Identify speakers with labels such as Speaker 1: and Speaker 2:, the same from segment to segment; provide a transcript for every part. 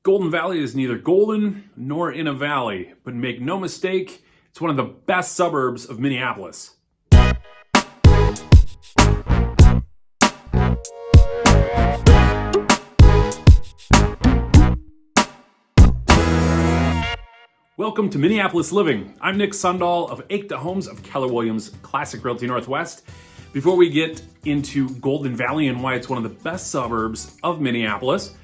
Speaker 1: Golden Valley is neither golden nor in a valley, but make no mistake, it's one of the best suburbs of Minneapolis. Welcome to Minneapolis Living. I'm Nick Sundahl of Akedah Homes of Keller Williams Classic Realty Northwest. Before we get into Golden Valley and why it's one of the best suburbs of Minneapolis,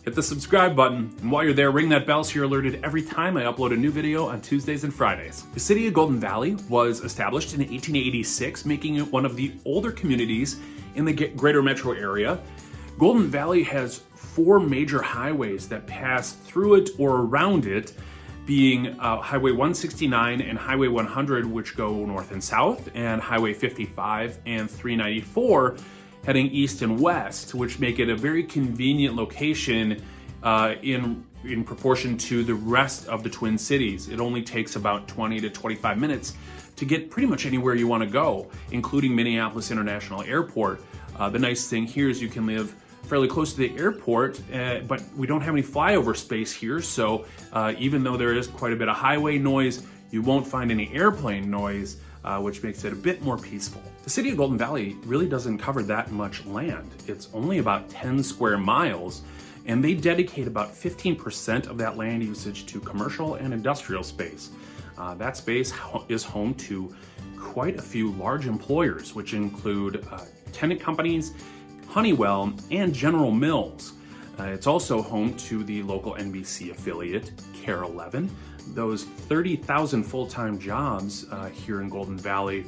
Speaker 1: hit the subscribe button, and while you're there, ring that bell so you're alerted every time I upload a new video on Tuesdays and Fridays. The city of Golden Valley was established in 1886, making it one of the older communities in the greater metro area. Golden Valley has 4 major highways that pass through it or around it, being Highway 169 and Highway 100, which go north and south, and Highway 55 and 394, heading east and west, which make it a very convenient location in proportion to the rest of the Twin Cities. It only takes about 20 to 25 minutes to get pretty much anywhere you want to go, including Minneapolis International Airport. The nice thing here is you can live fairly close to the airport, but we don't have any flyover space here, so even though there is quite a bit of highway noise, you won't find any airplane noise, which makes it a bit more peaceful. The city of Golden Valley really doesn't cover that much land. It's only about 10 square miles, and they dedicate about 15% of that land usage to commercial and industrial space. That space is home to quite a few large employers, which include tenant companies, Honeywell, and General Mills. It's also home to the local NBC affiliate, KARE 11. Those 30,000 full-time jobs here in Golden Valley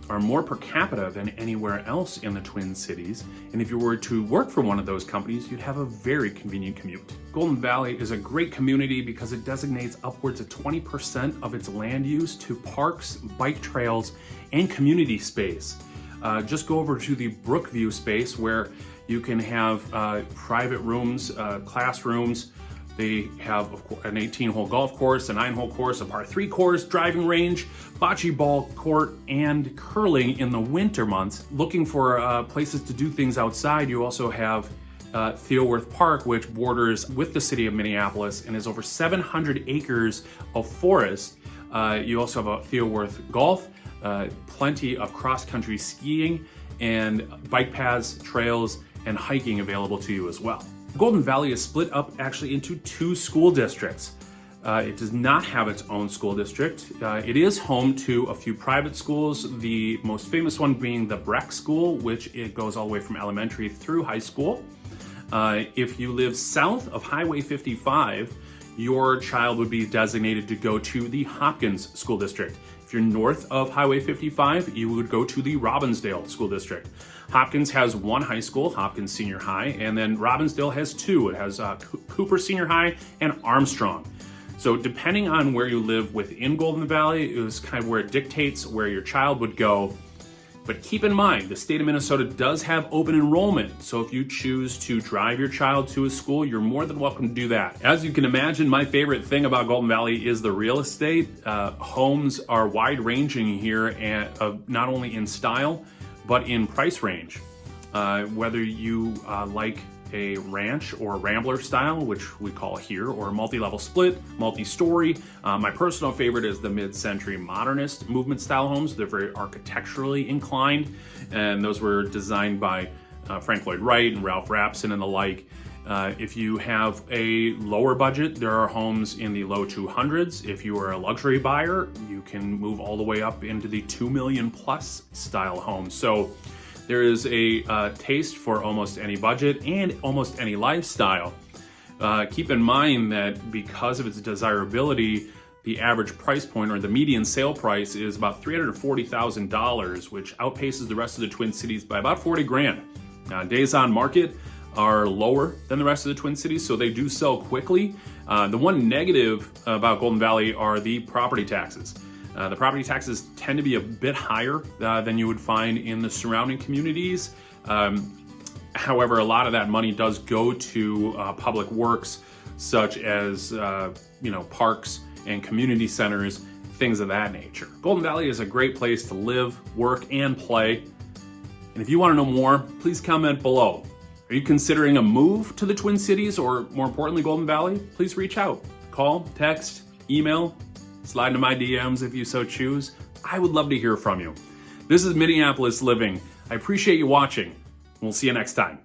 Speaker 1: are more per capita than anywhere else in the Twin Cities. And if you were to work for one of those companies, you'd have a very convenient commute. Golden Valley is a great community because it designates upwards of 20% of its land use to parks, bike trails, and community space. Just go over to the Brookview space where you can have private rooms, classrooms. They have an 18-hole golf course, a 9-hole course, a par 3 course, driving range, bocce ball court, and curling in the winter months. Looking for places to do things outside, you also have Theodore Wirth Park, which borders with the city of Minneapolis and is over 700 acres of forest. You also have a Theodore Wirth Golf, plenty of cross-country skiing, and bike paths, trails, and hiking available to you as well. Golden Valley is split up actually into 2 school districts. It does not have its own school district. It is home to a few private schools, the most famous one being the Breck School, which it goes all the way from elementary through high school. If you live south of Highway 55, your child would be designated to go to the Hopkins School District. If you're north of Highway 55, you would go to the Robbinsdale School District. Hopkins has 1 high school, Hopkins Senior High, and then Robbinsdale has 2. It has Cooper Senior High and Armstrong. So depending on where you live within Golden Valley is kind of where it dictates where your child would go. But keep in mind, the state of Minnesota does have open enrollment, so if you choose to drive your child to a school, you're more than welcome to do that. As you can imagine, my favorite thing about Golden Valley is the real estate. Homes are wide-ranging here, and not only in style, but in price range. Whether you like a ranch or rambler style, which we call here, or a multi-level split, multi-story. My personal favorite is the mid-century modernist movement style homes. They're very architecturally inclined, and those were designed by Frank Lloyd Wright and Ralph Rapson and the like. If you have a lower budget, there are homes in the low 200s. If you are a luxury buyer, you can move all the way up into the 2 million plus style homes. So there is a taste for almost any budget and almost any lifestyle. Keep in mind that because of its desirability, the average price point or the median sale price is about $340,000, which outpaces the rest of the Twin Cities by about 40 grand. Days on market are lower than the rest of the Twin Cities, so they do sell quickly. The one negative about Golden Valley are the property taxes. The property taxes tend to be a bit higher than you would find in the surrounding communities. However, a lot of that money does go to public works, such as parks and community centers, things of that nature. Golden Valley is a great place to live, work, and play. And if you want to know more, please comment below. Are you considering a move to the Twin Cities or, more importantly, Golden Valley? Please reach out. Call, text, email, slide into my DMs if you so choose. I would love to hear from you. This is Minneapolis Living. I appreciate you watching. We'll see you next time.